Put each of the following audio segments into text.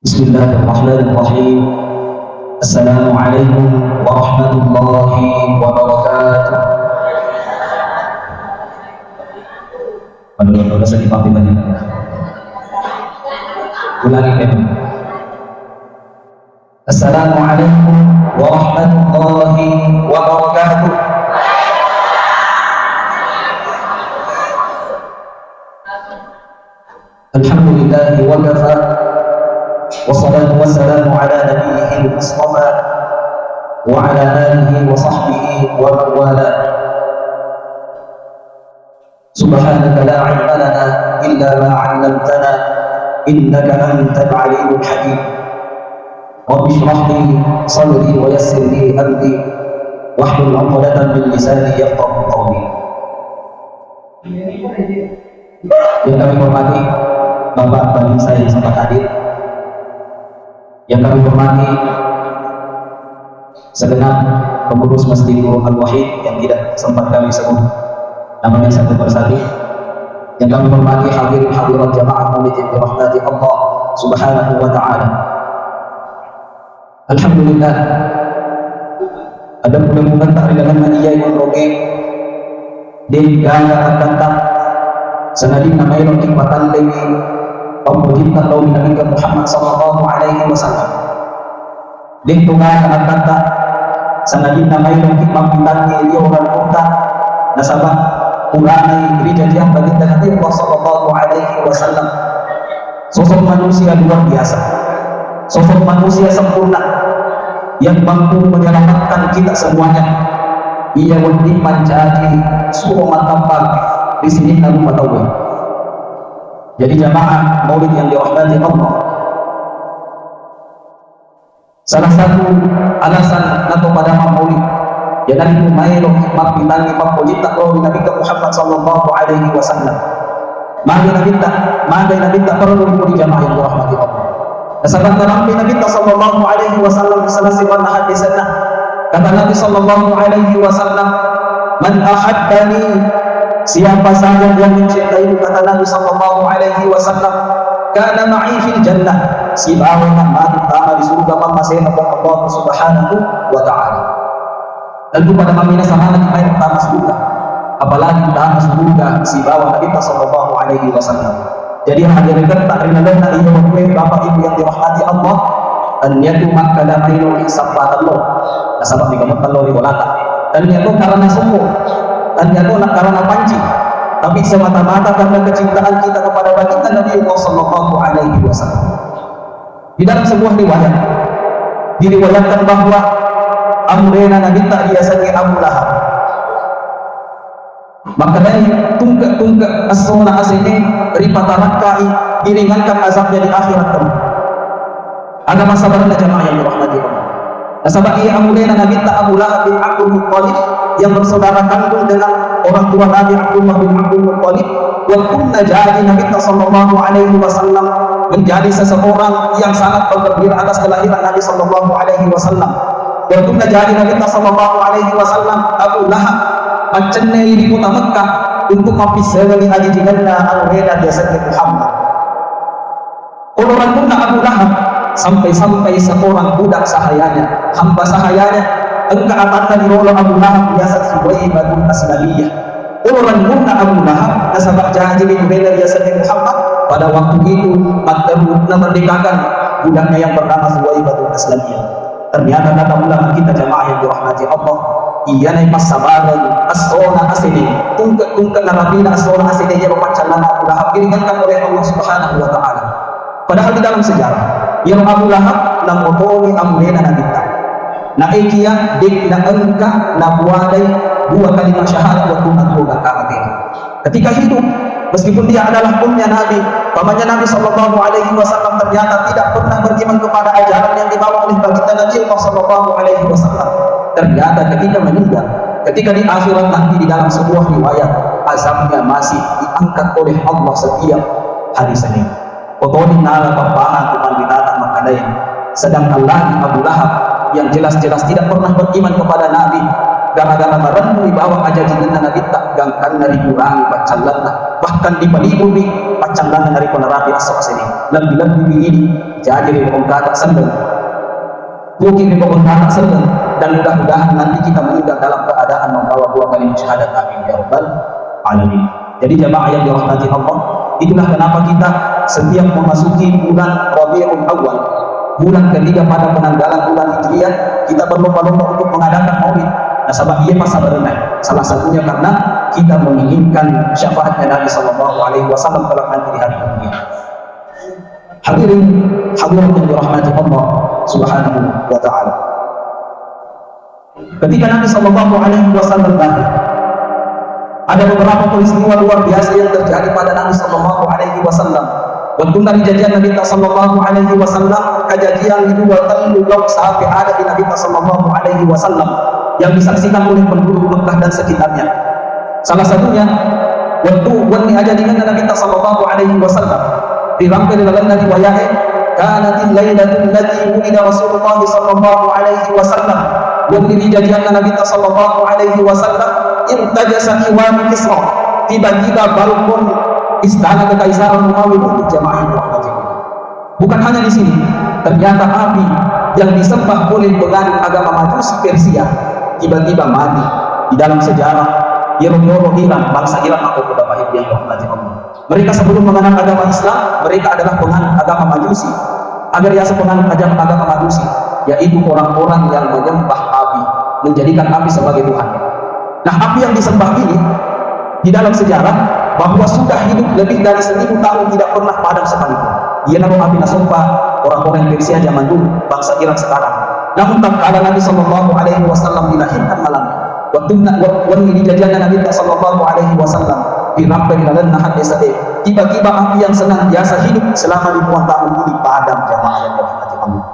Bismillahirrahmanirrahim. Assalamualaikum warahmatullahi wabarakatuh. Menurut dosa di pamit tadi. Ulangi kan. Assalamualaikum warahmatullahi wabarakatuh. Alhamdulillahi wa kafa. Wassalatu wassalamu ala nabiyyihi al-mustafa wa ala alihi wa sahbihi wa man wala. Subhanaka la ilma lana illa ma 'allamtana innaka antal alimul hakim. Rabbi shrah li sadri wa yassir li amri wahlul 'uqdatam min lisani yafqahu qawli. Yang kami hormati Bapak bagi saya yang sempat hadir, yang kami hormati segenap pengurus Masjidul Al-Wahid yang tidak sempat kami sebut namanya satu persatu, yang kami hormati hadirin hadirat jamaah maulid yang dirahmati Allah Subhanahu wa taala. Alhamdulillah, ada mudah-mudahan tak rilangan ia yang roge dan gaya akan tak senadin namai roking patan lewi pemujita kaum Nabi Muhammad sallallahu alaihi wasallam. Din tungan akan tak senadin namai roking pampitan dia orang kota nasabah ulangi gereja yang baginda Nabi sallallahu alaihi wasallam. Sosok manusia luar biasa, sosok manusia sempurna yang mampu menyelamatkan kita semuanya. Ia mendiman jadi suruh matampang di sini lalu matawai. Jadi jamaah maulid yang dirahmati Allah, salah satu alasan atau pada maulid yang dari Umayyah hikmah bintang pamujit takwa Nabi Muhammad sallallahu alaihi wasallam. Maka Nabi tak perlu di jamaah yang dirahmati Allah. Sahabat Nabi sallallahu alaihi wasallam di salah satu hadisnya kata Nabi sallallahu alaihi wasallam, "Man ahabbani," siapa saja yang mencintai kata Nabi sallallahu alaihi wasallam, "kana ma'i fil jannah," si bawa mati di surga pamasena Allah Subhanahu wa taala. Lalu pada mamina sama lagi main pertama surga, apalagi pertama surga si bawa Nabi sallallahu alaihi wasallam. Jadi hadirin tak ringan nak iya waktu Bapak Ibu yang dirahmati Allah, dan yaitu maka dalam ilmu sahabat Allah, nasabah di kamar Allah di walata, dan yaitu karena sungguh, dan yaitu karena panci, tapi semata-mata karena kecintaan kita kepada baginda Nabi sallallahu alaihi wasallam. Di dalam sebuah riwayat diriwayatkan bahwa amrena Nabi tak biasanya Abu Lahab. Maka dari tungkak as-sunnah asini ripatarakai diringankan azabnya di akhirat kelak. Ada masa baru jamaah yang dirahmati Allah. Nasabah ia amulena Nabi tak Abu Lahab bin Abdul Muttalib yang bersaudara kandung dengan orang tua Nabi Abdullah bin Abdul Muttalib. Wa kunna jadi Nabi sallallahu alaihi wasallam menjadi seseorang yang sangat bergembira atas kelahiran Nabi sallallahu alaihi wasallam. Wa kunna jadi Nabi sallallahu alaihi wasallam Abu Lahab macamnya di kota Mekah untuk mempisahkan aji jinanna al-reda biasanya Muhammad. Orang pun Abu Lahab sampai seorang budak sahayanya, hamba sahayanya, engkau akan dirolah Abu Lahab biasa Suwaibatul Aslamiyah. Orang pun Abu Lahab nasabah janji bin reda biasanya Muhammad. Pada waktu itu Makka merdekakan budaknya yang bernama Suwaibatul Aslamiyah. Ternyata kata ulama kita jamaah yang dirahmati Allah, iya naik pasabaran as-sona asini tungkak narapina as-sona asini dia berpacar nama Abu Lahab diringankan oleh Allah Subhanahu wa taala. Padahal di dalam sejarah yang Abu Lahab na motori amrena na kita na ikia dik na engka na buadai dua kalimat syahadat wa kunat huga kaatin. Ketika hidup meskipun dia adalah umnya Nabi, pamannya Nabi sallallahu alaihi wasallam ternyata tidak pernah beriman kepada ajaran yang dibawa oleh baginda Nabi sallallahu alaihi wasallam. Ternyata ketika meninggal, ketika di akhirat nanti di dalam sebuah riwayat azabnya masih diangkat oleh Allah setiap hari Senin. Kotorin nala papahan tuman binatang makadain. Sedangkan lagi Abu Lahab yang jelas-jelas tidak pernah beriman kepada Nabi, gara-gara merenung di bawah ajajinan Nabi tak gangkan dari kurangi pacalanna, bahkan dipaliburi pacalanna dari penerapi asal sini lebih-lebih begini jadi ribon kata sendiri mungkin ribon kata sendiri, dan mudah-mudahan nanti kita meninggal dalam keadaan membawa dua kalimat syahadat. Amin ya rabbal alamin. Jadi jamaah yang dirahmati Allah, itulah kenapa kita setiap memasuki bulan Rabiul Awal, bulan ketiga pada penanggalan bulan Hijriah, kita berlomba-lomba untuk mengadakan maulid. Nah, sebab ia masa berenang. Salah satunya karena kita menginginkan syafaatnya Nabi Sallallahu Alaihi Wasallam kelak nanti di hari kemudian. Hadirin hadirat yang dirahmati Allah Subhanahu wa Ta'ala. Ketika Nabi Sallallahu Alaihi Wasallam lahir, ada beberapa peristiwa luar biasa yang terjadi pada Nabi Sallallahu Alaihi Wasallam. Waktu dari kejadian Nabi Sallallahu Alaihi Wasallam, kejadian itu terlalu sampai ada di Nabi Sallallahu Alaihi Wasallam yang disaksikan oleh penduduk Mekah dan sekitarnya. Salah satunya waktu aja dengan Nabi Sallallahu Alaihi Wasallam dirangkai dalam riwayat, kanatil lailatul lati wulida Rasulullah Sallallahu Alaihi Wasallam. Waktu kejadian Nabi Sallallahu Alaihi Wasallam irtajasa iwan Kisra, tiba-tiba balkon istana kekaisaran Romawi untuk jamaah yang dirahmati. Bukan hanya di sini, ternyata api yang disembah oleh penganut agama Majusi Persia tiba-tiba mati. Di dalam sejarah Yoro Iran, bangsa Iran atau beberapa yang dirahmati Allah, mereka sebelum mengenal agama Islam, mereka adalah penganut agama Majusi. Agar ya penganut agama Majusi, yaitu orang-orang yang menyembah api, menjadikan api sebagai Tuhan. Nah, api yang disembah ini di dalam sejarah bahwa sudah hidup lebih dari 1000 tahun tidak pernah padam sekalipun. Ia nama api nasumpah orang-orang Persia zaman dulu, bangsa Iran sekarang. Namun tatkala Nabi Sallallahu Alaihi Wasallam dilahirkan malam, waktu kejadian Nabi Sallallahu Alaihi Wasallam dirangkai dalam nahan desa, tiba-tiba api yang senantiasa hidup selama ribuan tahun ini padam. Jamaah yang dirahmati Allah.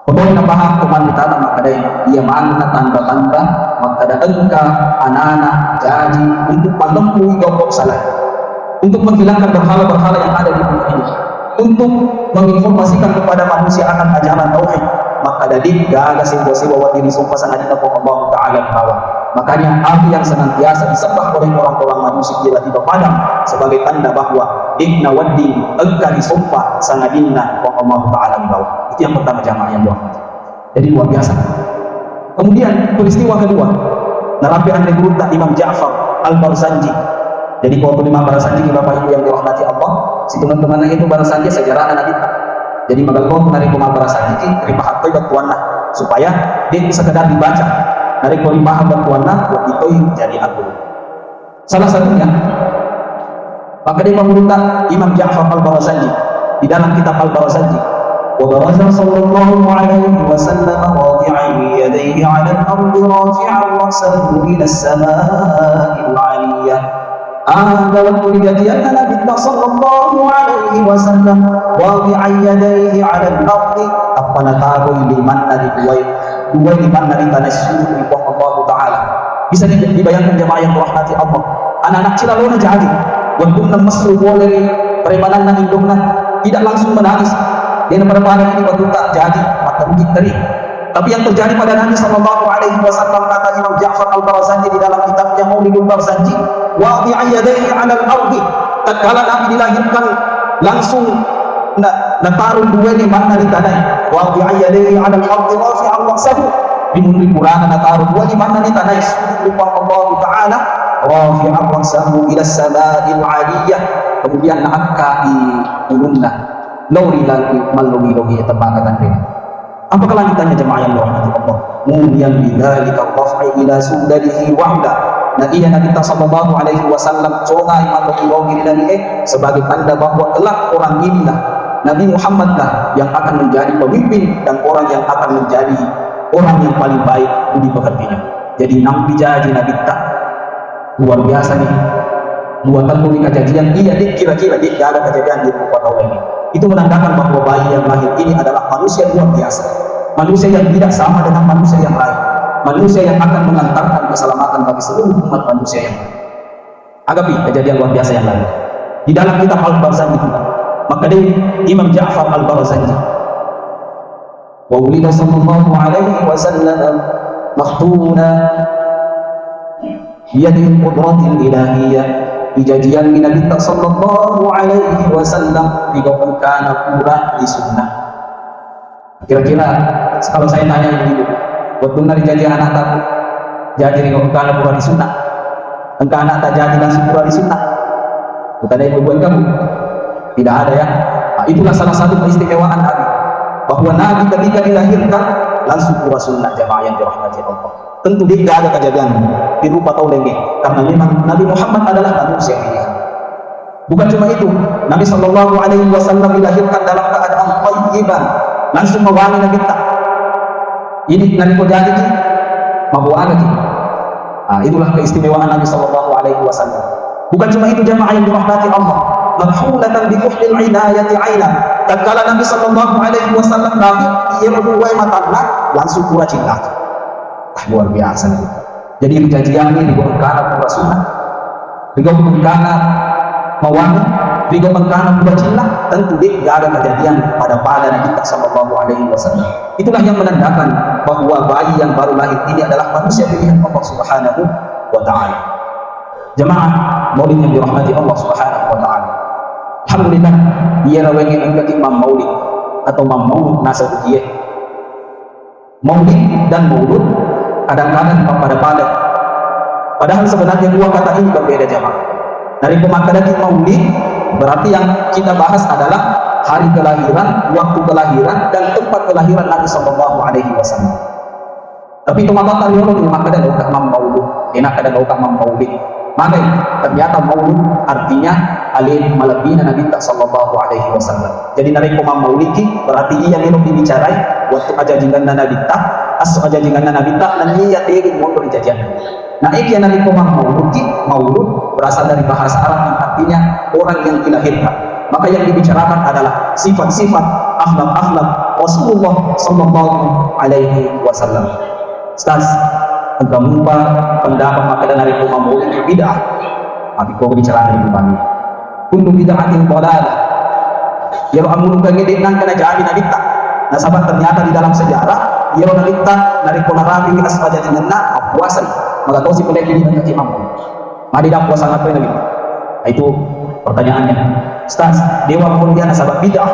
Pokoknya paham kemanditan maka dia mana tanda-tanda maka ada engka anak-anak jadi untuk menemui gobok salah, untuk menghilangkan berhala-berhala yang ada di bumi ini, untuk menginformasikan kepada manusia akan ajaran tauhid. Maka dari gak ada situasi bahwa diri sumpah sangat ditepuk Allah Ta'ala di bawah. Makanya api yang senantiasa disembah oleh orang-orang manusia tiba-tiba padam sebagai tanda bahwa inna waddi engka disumpah sangat inna Allah Ta'ala di bawah. Itu yang pertama jamaah yang dirahmati. Jadi luar biasa. Kemudian peristiwa kedua, narapian rekrutah Imam Ja'far Al-Barzanji. Jadi kalau Imam Barzanji Bapak Ibu yang dirahmati Allah, si teman-teman itu Barzanji sejarah Nabi. Jadi magalkau dari Imam Barzanji terima hak batuanlah supaya dia sekedar dibaca dari kolimah batuanlah buat itu jadi aku. Salah satunya maka dia mengurutan Imam Ja'far Al-Barzanji di dalam kitab Al-Barzanji. وبرز صلى الله عليه وسلم واضعا يديه على الأرض رافعا رأسه إلى السماء العلية. Ada waktu kejadian Nabi Sallallahu Alaihi Wasallam واضعا يديه على الأرض, apa nataruh di mana di dua di mana di tanah sujud di bawah Allah Taala. Bisa dibayangkan jemaah yang dirahmati Allah, anak-anak cilalona jadi waktu mesru boleh peremanan dan indungna tidak langsung menangis. Dia perempuan ini waktu tak jadi maka mungkin teri. Tapi yang terjadi pada Nabi Sallallahu Alaihi Wasallam kata Imam Ja'far Al-Barzanji di dalam kitabnya Maulidul Barzanji, wadi'a yadayhi 'ala al-ardi. Tatkala Nabi dilahirkan langsung nataruh dua di mana di tanah. Wadi'a yadayhi 'ala al-ardi rafi'an ra'sahu. Di Quran nataruh dua di mana di tanah sujud kepada Allah Taala rafi'an ra'sahu ila as-sama'il 'aliyah. Kemudian naaka di ulunna Lauri lagi malugi tembakatan dia. Apa kelanjutannya jemaah yang dirahmati Allah? Kemudian bidzalika raf'i ila sudadihi wahda. Nah, iya Nabi Sallallahu Alaihi Wasallam congai malugi dari sebagai tanda bahwa kelak orang inilah Nabi Muhammad lah yang akan menjadi pemimpin dan orang yang akan menjadi orang yang paling baik budi pekertinya. Jadi Nabi jadi Nabi tak luar biasa nih. Dua tahun kejadian iya kira-kira dia ada kejadian di kota ini. Itu menandakan bahwa bayi yang lahir ini adalah manusia luar biasa, manusia yang tidak sama dengan manusia yang lain, manusia yang akan mengantarkan keselamatan bagi seluruh umat manusia yang lain. Agapi kejadian luar biasa yang lain di dalam kitab Al-Barzanji. Maka dia Imam Ja'far Al-Barzanji wa ulida sallallahu alaihi wasallam makhtuna biyadil qudratil ilahiyah, bijadian Nabi sallallahu alaihi wasallam bigau kana pura di sunnah. Kira-kira kalau saya tanya begitu, betul dari janjian anak tak jadi bigau kana pura di sunnah, engkau anak tak jadi langsung pura di sunnah, bukan ada yang membuat kamu, tidak ada ya. Nah, itulah salah satu keistimewaan Nabi, bahwa Nabi ketika dilahirkan langsung pura sunnah. Jamaah yang dirahmati Allah, tentu dia tidak ada kejadian dirupa atau lengge, karena memang Nabi Muhammad adalah manusia pilihan. Bukan cuma itu, Nabi Shallallahu Alaihi Wasallam dilahirkan dalam keadaan thayyiban, langsung mewangi Nabi tak. Ini Nabi kau jadi membawa lagi. Nah, itulah keistimewaan Nabi Shallallahu Alaihi Wasallam. Bukan cuma itu jamaah yang dirahmati Allah, madhulatan bi kuhlil inayati aina. Tatkala Nabi Shallallahu Alaihi Wasallam Nabi ia berbuai matanya langsung pura cinta. Luar biasa nih. Jadi kejadian ini dibongkar pura sunnah, dibongkar mawangi, dibongkar pura cinta. Tentu dia tidak ada kejadian pada Nabi Sallallahu Alaihi Wasallam. Itulah yang menandakan bahwa bayi yang baru lahir ini adalah manusia pilihan Allah Subhanahu wa Ta'ala. Jemaah Maulid yang dirahmati Allah Subhanahu wa Ta'ala, alhamdulillah ia rawengi engkau Imam Maulid atau Imam Maulud nasa dia. Maulid dan Maulud kadang-kadang pada padahal sebenarnya dua kata ini berbeda jamaah. Dari pemakaian Maulid berarti yang kita bahas adalah hari kelahiran, waktu kelahiran, dan tempat kelahiran Nabi Sallallahu Alaihi Wasallam. Tapi teman-teman kalian pemakaian ada Imam Maulud, enak ada Imam Maulid. Maka ternyata Maulud artinya alih malabina Nabi Sallallahu Alaihi Wasallam. Jadi dari Imam Maulid berarti ia minum dibicarai waktu aja jingan Nabi aja jingan Nabi dan ia tegin mundur dijadian. Nah ini yang dari Imam Maulud berasal dari bahasa Arab yang artinya orang yang dilahirkan. Maka yang dibicarakan adalah sifat-sifat akhlak Rasulullah Sallallahu Alaihi Wasallam. Ustaz, engkau lupa pendapat maka dari Imam Maulid bid'ah. Tapi kau bicara dari kami. Kullu bid'atin dhalalah. Ya amun kagede nang kana jadi Nabi tak. Nah sahabat ternyata di dalam sejarah ya Nabi tak dari Polarabi asfaja jenenna puasa. Maka kau si pelek ini dengan Imam Maulid. Mari dah puasa apa Nabi? Itu pertanyaannya. Ustaz, dewa kemudian sahabat bid'ah.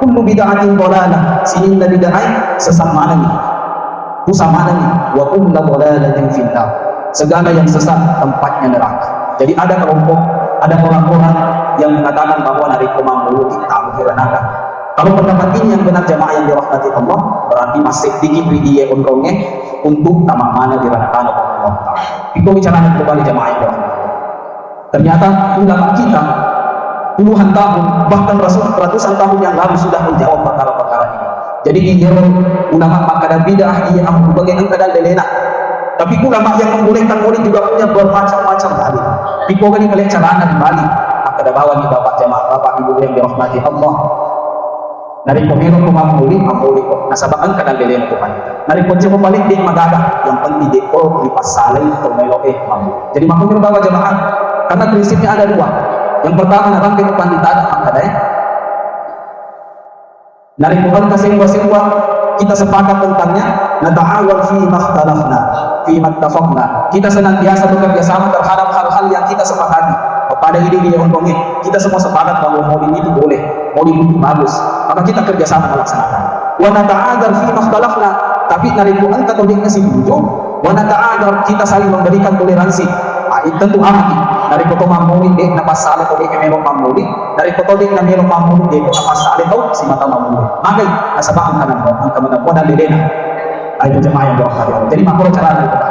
Kullu bid'atin dhalalah. Sinin dari bid'ah sesat mana ni? Pusat mana nih? Wa kullu dhalalatin finnar. Segala yang sesat tempatnya neraka. Jadi ada kelompok, ada orang-orang yang mengatakan bahwa dari Imam Maulid tak neraka. Kalau pendapat ini yang benar jamaah yang dirahmati Allah, berarti masih dikibri dia unrongnya untuk tamak mana diranakan Allah Ta'ala. Itu bicara kembali jamaah yang dirahmati Allah. Ternyata ulama kita puluhan tahun, bahkan ratusan tahun yang lalu sudah menjawab perkara-perkara ini. Jadi dia ulama makadar bid'ah ia ambil bagian kadang lelena. Tapi ulama yang membolehkan Maulid juga punya bermacam-macam dalil. Piko gani kalian carana di Bali. Akada bawa ni bapak jamaah, bapak ibu yang dirahmati Allah. Dari pemilu Imam Maulid, Maulid nasabakan kadang lelena tu panita. Dari pojok balik di magaga yang penting di kol di pasalai atau meloke Maulid. Jadi makanya bawa jamaah karena prinsipnya ada dua. Yang pertama narang ke pandita ada akadai. Dari Quran ke semua kita sepakat tentangnya. Nata'awal fi makhtalafna fi mattafaqna. Kita senantiasa bekerja sama terhadap hal-hal yang kita sepakati. Pada ide-ide yang umpamanya kita semua sepakat bahwa Maulid itu boleh, Maulid itu bagus, maka kita kerjasama melaksanakan. Wa nata'adar fi makhtalafna. Tapi dari Quran kata dia kasih tujuh. Wa nata'adar, kita saling memberikan toleransi. Tentu amat dari kota Maulid dek nama salah atau dek melo Maulid, dari kota dek melo Maulid dek nama salah atau si mata Maulid. Maka asabang kanan dan lelena. Itu jemaah yang dirahmati Allah. Jadi makro cara dari kita.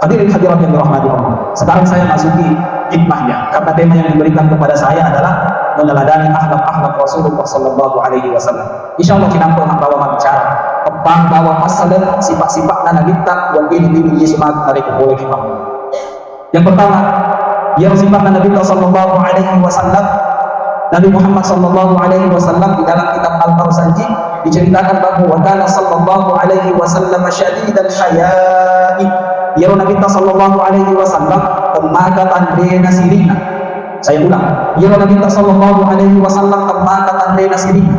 Hadirin hadirat yang dirahmati Allah. Sekarang saya masuki hikmahnya karena tema yang diberikan kepada saya adalah meneladani akhlak Rasulullah Sallallahu Alaihi Wasallam. Insya Allah kita akan bawa bicara tentang bawa masalah sifat-sifat dan nabitak yang ini semangat dari boleh kita. Yang pertama, yang sifat Nabi Sallallahu Alaihi Wasallam, Nabi Muhammad Sallallahu Alaihi Wasallam di dalam kitab Al-Barzanji diceritakan bahwa kana Sallallahu Alaihi Wasallam syadidan haya'i. Ya Nabi Sallallahu Alaihi Wasallam kemakatan rena sirina. Saya ulang, ya Nabi Sallallahu Alaihi Wasallam kemakatan rena sirina.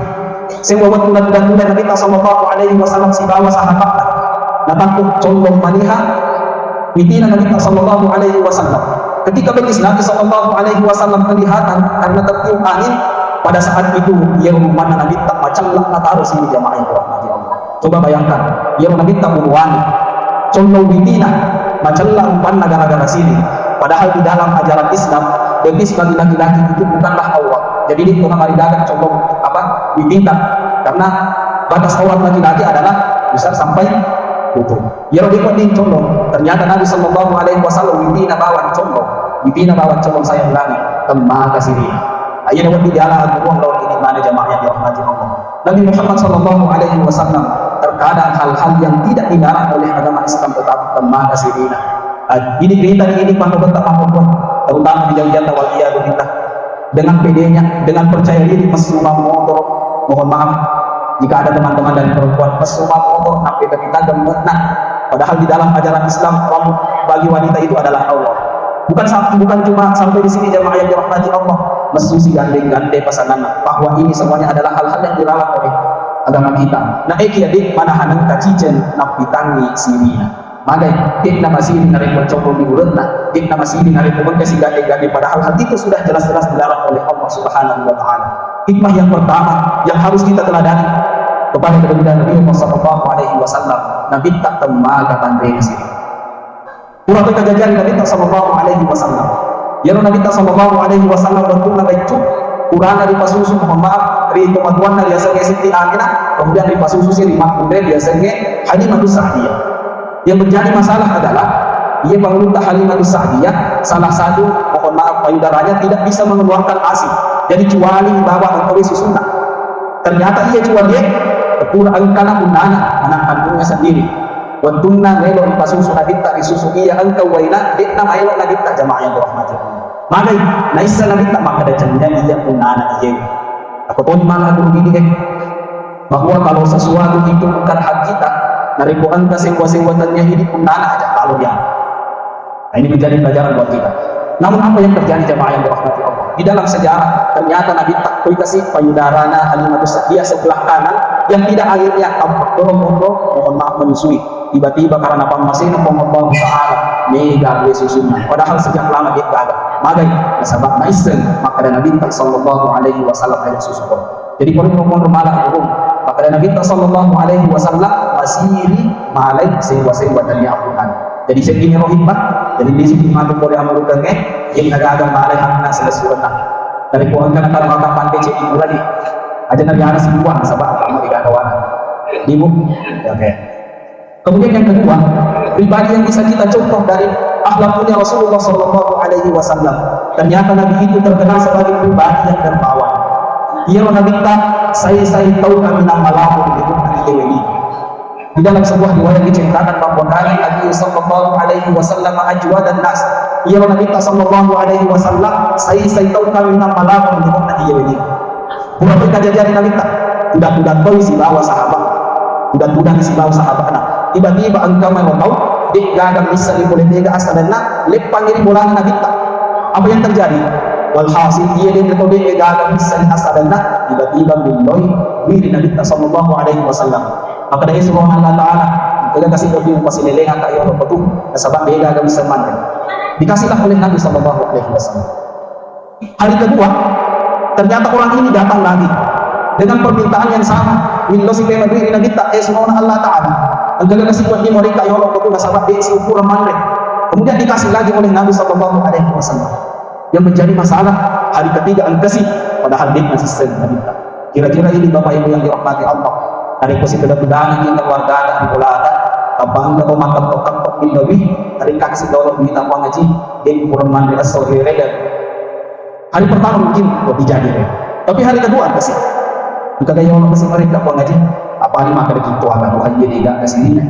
Semua waktu Nabi Sallallahu Alaihi Wasallam si bawa sahabatnya. Natakut condong maniha witina Nabi sallallahu alaihi wasallam. Ketika betis Nabi sallallahu alaihi wasallam kelihatan karena tertiup angin, pada saat itu ia rumah Nabi tak macam lah taruh sini jamaah yang dirahmati Allah. Coba bayangkan, ia Nabi tak buruan contoh witina macam lah umpan negara-negara sini. Padahal di dalam ajaran Islam betis bagi laki-laki itu bukanlah aurat. Jadi di tengah maridagan contoh apa witina, karena batas aurat laki-laki adalah besar sampai lutut. Ya Rabbi kodin contoh. Ternyata Nabi sallallahu alaihi wasallam witina bawan contoh. Witina bawan contoh saya ulangi. Tembaga sini. Ayat Nabi di ala ruang laut ini mana jamaah yang dirahmati Allah. Nabi Muhammad sallallahu alaihi wasallam terkadang hal-hal yang tidak dilarang oleh agama Islam tetap tembaga sini. Ini cerita ini panu tak mampu, terutama di jauh-jauh waliyadu kita. Dengan pedenya, dengan percaya diri mesumah motor, mohon maaf jika ada teman-teman dari perempuan mesumah motor sampai kita gemuk. Nah, padahal di dalam ajaran Islam rambut bagi wanita itu adalah Allah. Bukan cuma sampai di sini jemaah yang dirahmati Allah, mesusi gandeng-gandeng pasangan, bahwa ini semuanya adalah hal-hal yang dilarang oleh agama kita. Nah, adik mana haneng kacicen napitangi sirina. Maka dik nama sini narik bercokol di urutna, dik nama sini narik kasih gandeng-gandeng, padahal hal itu sudah jelas-jelas dilarang oleh Allah Subhanahu wa taala. Hikmah yang pertama yang harus kita teladani kepada kebenaran Nabi Muhammad sallallahu alaihi wasallam, Nabi tak temaga pandai sini. Kurang kejadian Nabi sallallahu alaihi wasallam. Ya Nabi sallallahu alaihi wasallam waktu Nabi itu kurang dari pasusu mohon maaf dari kemajuan dari asal Siti Aminah, kemudian dari pasusu si lima kemudian biasanya Halimah Sa'diyah. Yang menjadi masalah adalah ia mengeluarkan Halimah Sa'diyah salah satu mohon maaf payudaranya tidak bisa mengeluarkan ASI. Jadi kecuali bawa untuk susunan. Ternyata ia cuma dia kurang karena punana anak kandungnya sendiri. Wantungna ngelo di pasusu Nabi tak disusu ia engkau waina dik nama elok Nabi tak jamaah yang dirahmati. Maka naisa Nabi tak maka ada janjian ia punana ia. Aku tahu malah dulu gini bahwa kalau sesuatu itu bukan hak kita, nariku angka sewa-sewatannya ini punana aja kalau dia. Nah, ini menjadi pelajaran buat kita. Namun apa yang terjadi jemaah yang dirahmati Allah? Di dalam sejarah ternyata Nabi tak kasih payudarana Halimah Sa'diyah sebelah kanan yang tidak akhirnya tampak dorong-dorong mohon maaf menyusui. Tiba-tiba karena masih Allah Ta'ala mega beli susunya. Padahal sejak lama dia gagal. Maka nasabak naisen maka dan Nabi sallallahu alaihi wasallam ada susu. Jadi kalau ngomong malah hukum maka dan Nabi sallallahu alaihi wasallam masih malai sewa-sewa dan diampunan. Jadi segini rohimah, jadi di sini matu boleh amurkan yang agak-agak malai hamna selesai dari kuangkan antara mata pandai cek itu lagi. Aja Nabi Anas buang sabak apa di kawan. Ibu, oke. Kemudian yang kedua, pribadi yang bisa kita contoh dari akhlaknya Rasulullah Sallallahu Alaihi Wasallam. Ternyata Nabi itu terkenal sebagai pribadi yang dermawan. Ia meminta saya tahu kami nama lapor itu Nabi ini. Di dalam sebuah riwayat diceritakan bahwa Nabi Sallallahu Alaihi Wasallam ajwa dan nas. Ia meminta Sallallahu Alaihi Wasallam saya tahu kami nama lapor itu Nabi ini. Bukan kejadian Nabi tak. Tidak tahu isi bawa sahabat. Tidak isi bawa sahabat. Nah, tiba-tiba engkau mau tahu dik gadang bisa boleh mega asalna lep panggil bola Nabi tak. Apa yang terjadi? Walhasil dia dia tahu dik gadang bisa asalna tiba-tiba biloi diri Nabi sallallahu alaihi wasallam. Maka dari subhanahu wa ta'ala kita kasih bagi masih lelengan kayo betul sebab dia gadang bisa mandiri. Dikasihlah oleh Nabi sallallahu alaihi wasallam. Hari kedua ternyata orang ini datang lagi dengan permintaan yang sama. Willo si kaya diri Nabi tak subhanahu Allah ta'ala. Ang kasih buat dia mereka ya Allah betul sahabat dia isi ukuran mandiri. Kemudian dikasih lagi oleh Nabi sallallahu alaihi wasallam. Yang menjadi masalah hari ketiga ang kasih padahal dia masih Nabi tak. Kira-kira ini Bapak Ibu yang dirahmati Allah. Dari posisi kedua-duaan yang keluarga ada di Polada. Kapang atau makan tok di Nabi. Hari kasih Allah minta uang ngaji dia ukuran mandiri as-sahih dan hari pertama mungkin dijadi tapi hari kedua kasih. Bukan kayak Allah kasih mereka uang ngaji. Apa ini maka begitu akan Tuhan jadi tidak kesini.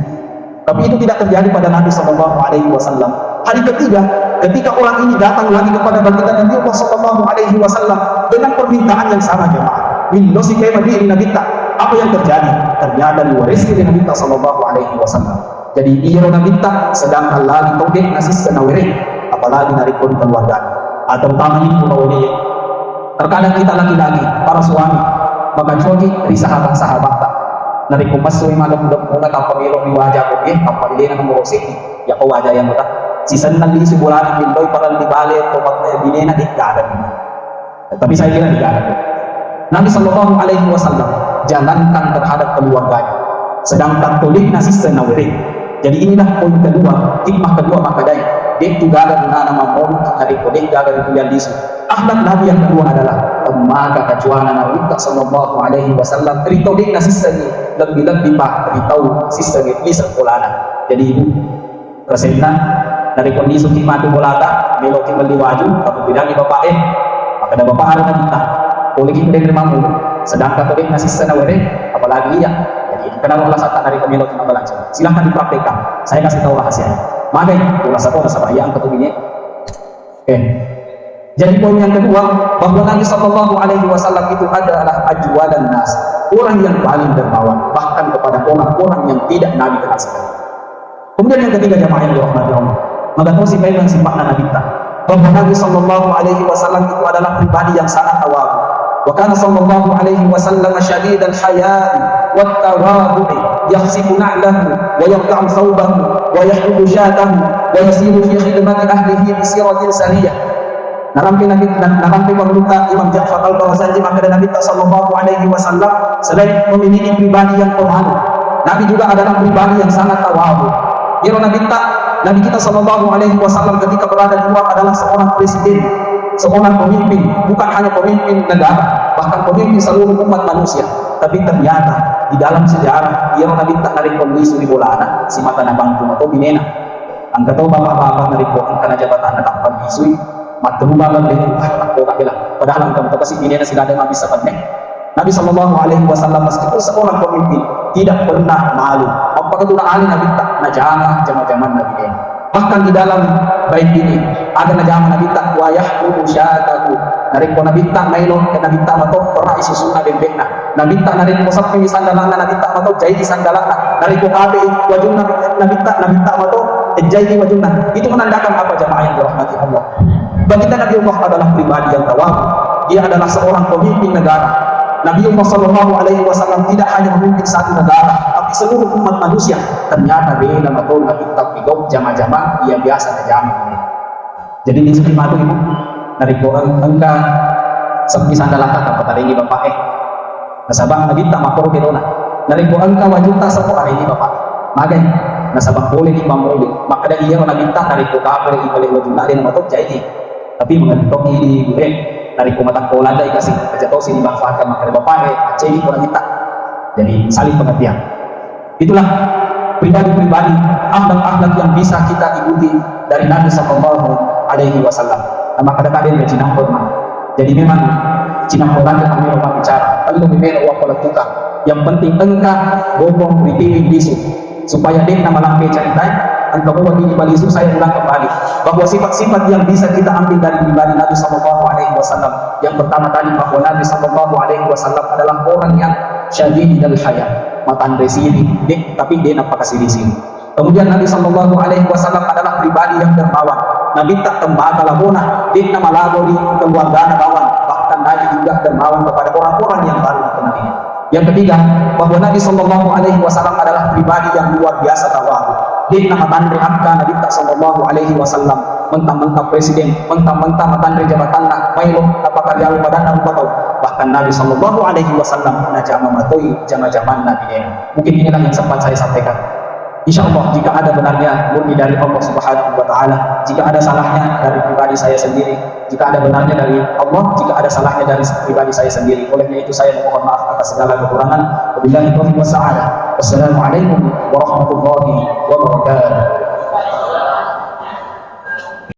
Tapi itu tidak terjadi pada Nabi Sallallahu Alaihi Wasallam. Hari ketiga, ketika orang ini datang lagi kepada baginda Nabi Allah Sallallahu Alaihi Wasallam dengan permintaan yang sama jemaah. Willo si kaya diri Nabi tak. Apa yang terjadi? Ternyata diwariskan Nabi Sallallahu Alaihi Wasallam. Jadi ia Nabi tak sedangkan lagi taudik nasi senawiri, apalagi dari pun keluarga. Atau utama ini pulau ini. Terkadang kita laki-laki, para suami, maka jogi dari sahabat-sahabat tak. Dari kumas suwi malam muda tanpa ilok di wajah kopi tanpa ilena mengurusi Ya kau aja yang mudah. Season nanti si bulan pindoy para di balik tomat binena di ada. Tapi saya kira tidak ada. Nabi Shallallahu Alaihi Wasallam jangankan terhadap keluarganya, sedangkan tulik nasi senawiri. Jadi inilah poin kedua, hikmah kedua maka dai. Dia juga ada guna nama mau hari kodek jaga kuliah disu. Akhlak Nabi yang kedua adalah maka kecuali Nabi Shallallahu Alaihi Wasallam ritodik nasi seni lebih pak ritau sisanya bisa kolana. Jadi itu resepnya dari kondisi hikmah itu bolata melok kembali waju tapi bilang di bapak maka ada bapak ada kita boleh kita dari mampu sedangkan kodek nasi senawiri apalagi ya. Jadi kenapa Allah saat dari pemilu kita belajar silahkan dipraktekkan, saya kasih tahu rahasianya. Maka rasa kau rasa bahaya angkat begini. Oke. Jadi poin yang kedua bahwa Nabi Shallallahu Alaihi Wasallam itu adalah ajwalan nas, orang yang paling dermawan bahkan kepada orang-orang yang tidak Nabi kenal sekali. Kemudian yang ketiga jamaah yang dirahmati Allah, maka tahu sifat Nabi kita bahwa Nabi Shallallahu Alaihi Wasallam itu adalah pribadi yang sangat tawadu. وكان صلى الله عليه وسلم شديد الحياء والتواضع يخسف نعله ويرفع ثوبه ويحلب شاته ويسير في خدمة أهله بسيرة سرية. Narampi pemerinta Imam Ja'far Al-Barzanji maka Nabi Sallallahu Alaihi Wasallam selain memiliki pribadi yang pemalu, Nabi juga adalah pribadi yang sangat tawadu. Nabi kita Sallallahu Alaihi Wasallam ketika berada di luar adalah seorang presiden, seorang pemimpin, bukan hanya pemimpin negara, bahkan pemimpin seluruh umat manusia. Tapi ternyata di dalam sejarah dia Nabi tak dari kondisi di bolana si mata nabantu atau binena angkat tahu bapak-bapak dari karena jabatan tak kondisi mata rumah lebih aku tak bilang padahal angkat betul si binena sudah ada Nabi sahabatnya. Nabi Sallallahu Alaihi Wasallam meskipun seorang pemimpin tidak pernah malu apakah itu ahli Nabi tak najama zaman Nabi ini. Bahkan di dalam bait ini ada najama Nabi tak wayah usyataku narik ko Nabi tak mailon ke Nabi tak mato pernah isusuna bembekna Nabi tak narik ko sapi sandalana Nabi tak mato jai di sandalana narik ko kabe wajun Nabi tak mato jai di wajunna. Itu menandakan apa jamaah yang dirahmati Allah? Bagi kita Nabi Allah adalah pribadi yang tawadu. Dia adalah seorang pemimpin negara. Nabi Muhammad Sallallahu Alaihi Wasallam tidak hanya memimpin satu negara, tapi seluruh umat manusia. Ternyata dia nama Tuhan Nabi Taufik jama-jama dia biasa najama ini. Jadi di sini matu ibu dari orang engkau seperti sandalah kata tadi ini bapak nasabang Nabi tak makro kerona dari engkau wajib tak sepuluh hari ini bapak magai nasabang boleh di pamroli maka dari dia Nabi tak dari kabar ini boleh wajib dari nama Tuhan jadi tapi mengentok ini boleh dari kumatan kolanda dikasih kejatuh sini manfaatkan maka dari bapak jadi kurang kita jadi saling pengertian. Itulah pribadi-pribadi akhlak-akhlak yang bisa kita ikuti dari Nabi Sallallahu Alaihi Wasallam. Nama kadang-kadang dia Cina Hormat. Jadi memang Cina Hormat yang kami rumah bicara lalu memang uang politika yang penting engkau bobong ritiwi bisu supaya dia nama lampe cerita engkau bawa di balisu. Saya ulang kembali bahwa sifat-sifat yang bisa kita ambil dari pribadi Nabi Sallallahu Alaihi Wasallam yang pertama tadi bahwa Nabi Sallallahu Alaihi Wasallam adalah orang yang syadidul haya matan resiri tapi dia nampak kasih di sini. Kemudian Nabi Sallallahu Alaihi Wasallam adalah pribadi yang dermawan. Nabi tak tembaga labona dia nama lago di keluarga bawan bahkan Nabi juga dermawan kepada orang-orang yang baru dikenalinya. Yang ketiga bahwa Nabi Sallallahu Alaihi Wasallam adalah pribadi yang luar biasa tawadu. Dia nama tandri angka Nabi Sallallahu Alaihi Wasallam mentang-mentang presiden, mentang-mentang matandri jabatan nak mailo apakah dia lupa dan lupa tahu. Bahkan Nabi Sallallahu Alaihi Wasallam najama matoi jama-jaman Nabi ini. Mungkin inilah yang sempat saya sampaikan. Insya Allah jika ada benarnya murni dari Allah Subhanahu Wa Taala, jika ada salahnya dari pribadi saya sendiri, jika ada benarnya dari Allah, jika ada salahnya dari pribadi saya sendiri. Olehnya itu saya mohon maaf atas segala kekurangan. Wabillahi taufiq wa sa'adah. Wassalamualaikum warahmatullahi wabarakatuh.